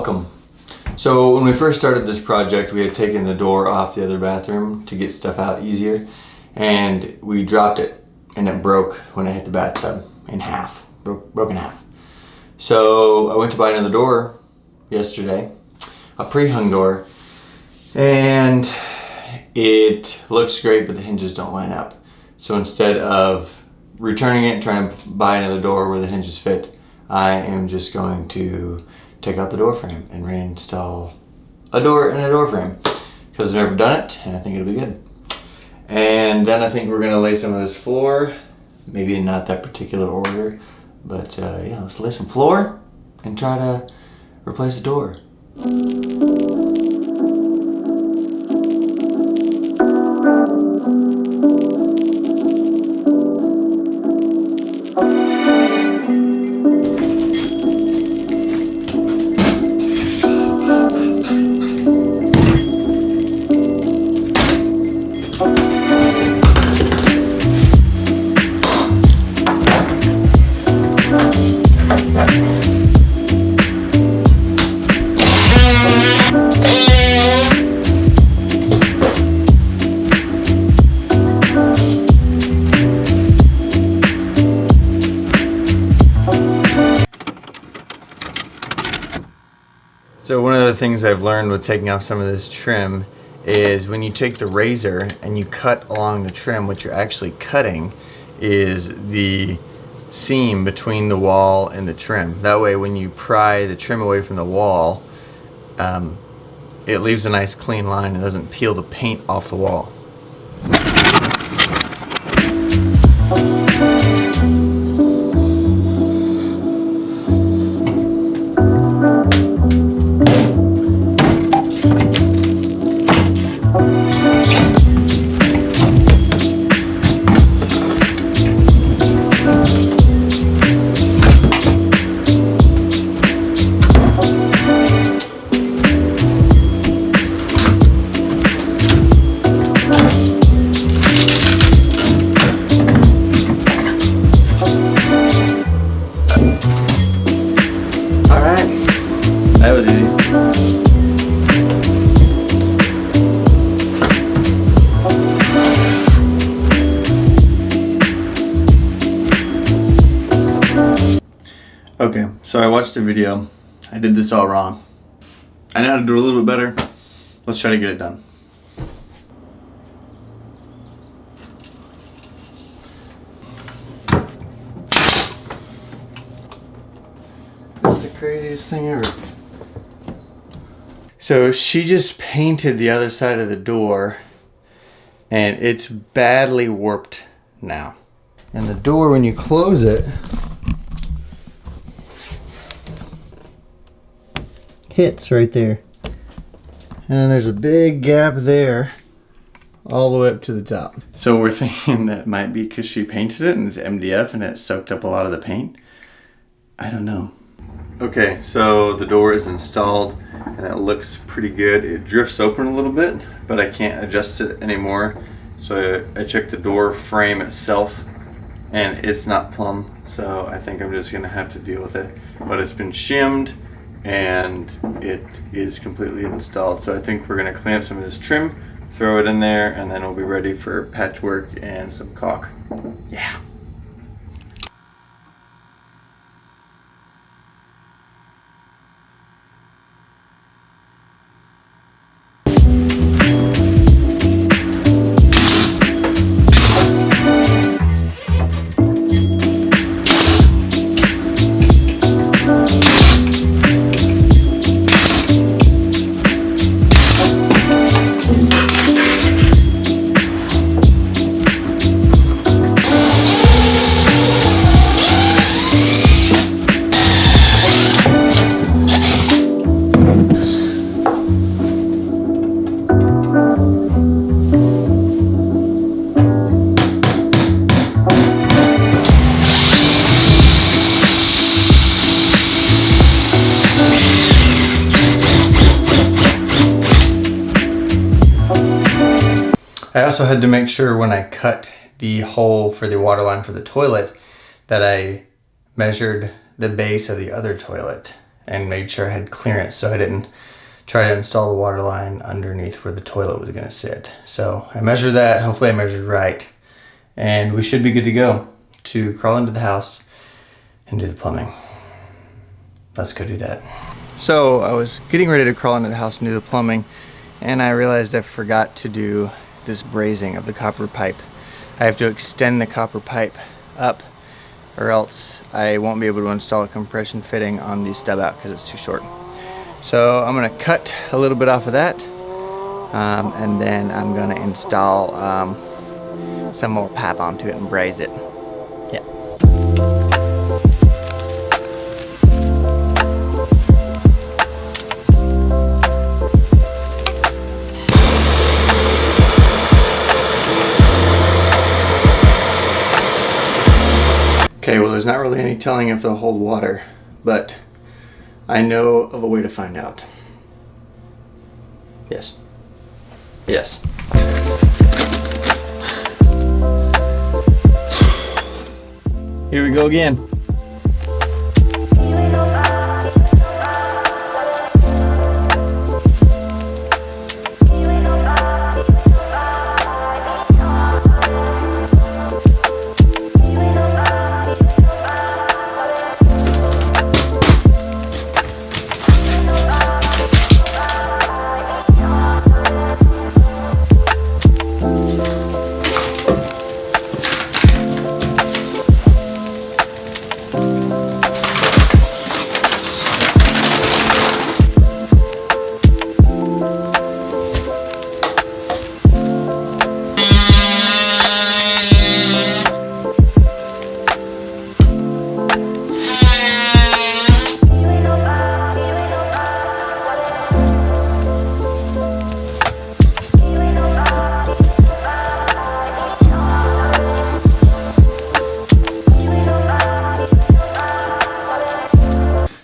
Welcome. So when we first started this project, we had taken the door off the other bathroom to get stuff out easier, and we dropped it and it broke when it hit the bathtub in half, broke in half. So I went to buy another door yesterday, a pre-hung door, and it looks great, but the hinges don't line up. So instead of returning it and trying to buy another door where the hinges fit, I am just going to take out the door frame and reinstall a door in a door frame, because I've never done it and I think it'll be good. And then I think we're gonna lay some of this floor, maybe in not that particular order, but yeah, let's lay some floor and try to replace the door. So one of the things I've learned with taking off some of this trim is when you take the razor and you cut along the trim, what you're actually cutting is the seam between the wall and the trim. That way when you pry the trim away from the wall, it leaves a nice clean line and doesn't peel the paint off the wall. That was easy. Okay, so I watched a video. I did this all wrong. I know how to do it a little bit better. Let's try to get it done. That's the craziest thing ever. So she just painted the other side of the door and it's badly warped now. And the door, when you close it, hits right there. And then there's a big gap there all the way up to the top. So we're thinking that might be because she painted it and it's MDF and it soaked up a lot of the paint. I don't know. Okay, so the door is installed and it looks pretty good. It drifts open a little bit, but I can't adjust it anymore. So I checked the door frame itself and it's not plumb. So I think I'm just gonna have to deal with it. But it's been shimmed and it is completely installed. So I think we're gonna clean up some of this trim, throw it in there, and then we'll be ready for patchwork and some caulk. Yeah. I also had to make sure when I cut the hole for the water line for the toilet that I measured the base of the other toilet. and made sure I had clearance so I didn't try to install the water line underneath where the toilet was gonna sit. So I measured that, hopefully I measured right, and we should be good to go to crawl into the house and do the plumbing. Let's go do that. So I was getting ready to crawl into the house and do the plumbing, and I realized I forgot to do this brazing of the copper pipe. I have to extend the copper pipe up, or else I won't be able to install a compression fitting on the stub out because it's too short. So I'm gonna cut a little bit off of that, and then I'm gonna install some more pipe onto it and braze it. Yeah. Okay, well there's not really any telling if they'll hold water, but I know of a way to find out. Yes. Yes. Here we go again.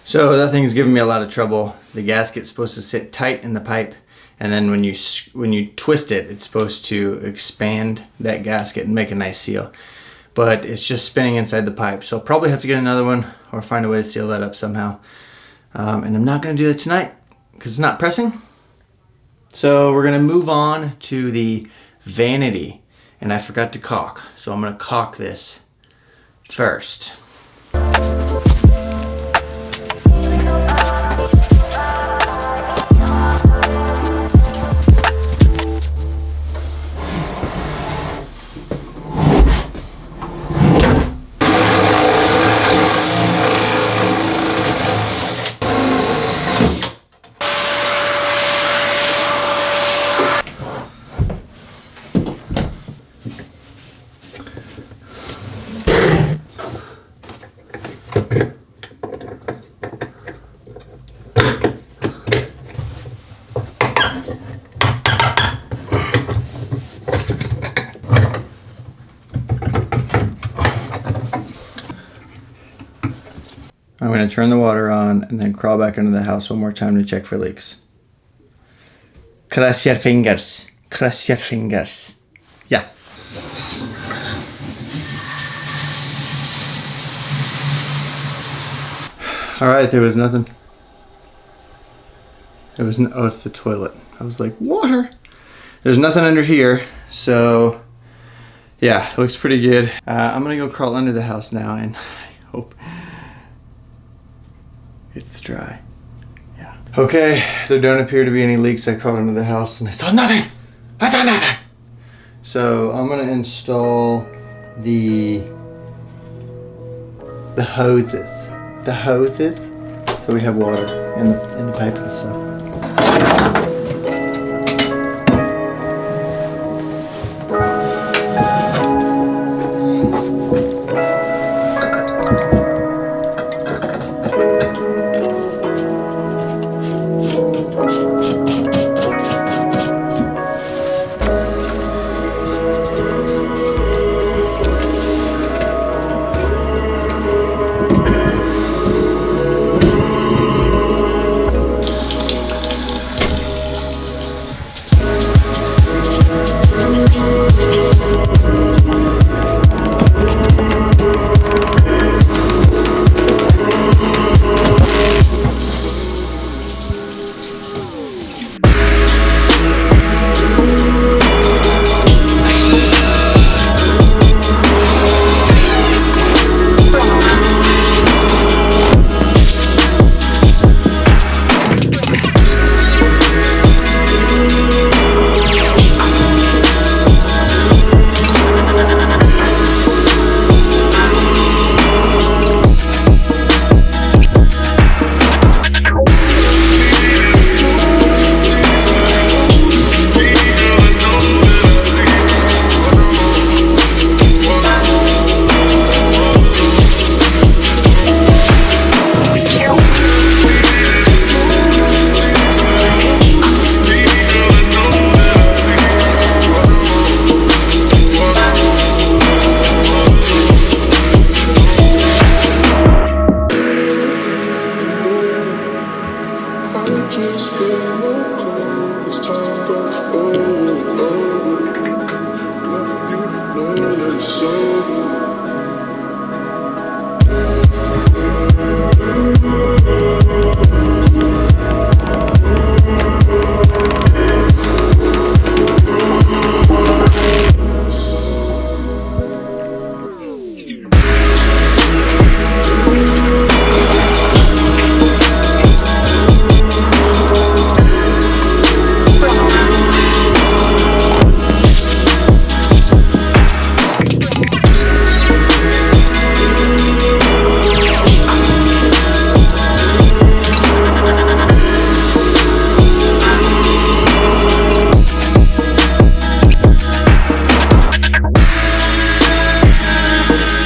So that thing's giving me a lot of trouble. The gasket's supposed to sit tight in the pipe, and then when you twist it, it's supposed to expand that gasket and make a nice seal. But it's just spinning inside the pipe, so I'll probably have to get another one or find a way to seal that up somehow. And I'm not gonna do that tonight because it's not pressing. So we're gonna move on to the vanity, and I forgot to caulk. So I'm gonna caulk this first. I'm going to turn the water on and then crawl back into the house one more time to check for leaks. Cross your fingers. Cross your fingers. Yeah. Alright, there was nothing. There was no, oh, it's the toilet. I was like, water! There's nothing under here, so yeah, it looks pretty good. I'm going to go crawl under the house now, and I hope it's dry. Yeah. Okay, there don't appear to be any leaks. I crawled into the house and I saw nothing. I saw nothing. So I'm gonna install the hoses. The hoses, so we have water in the pipes and stuff.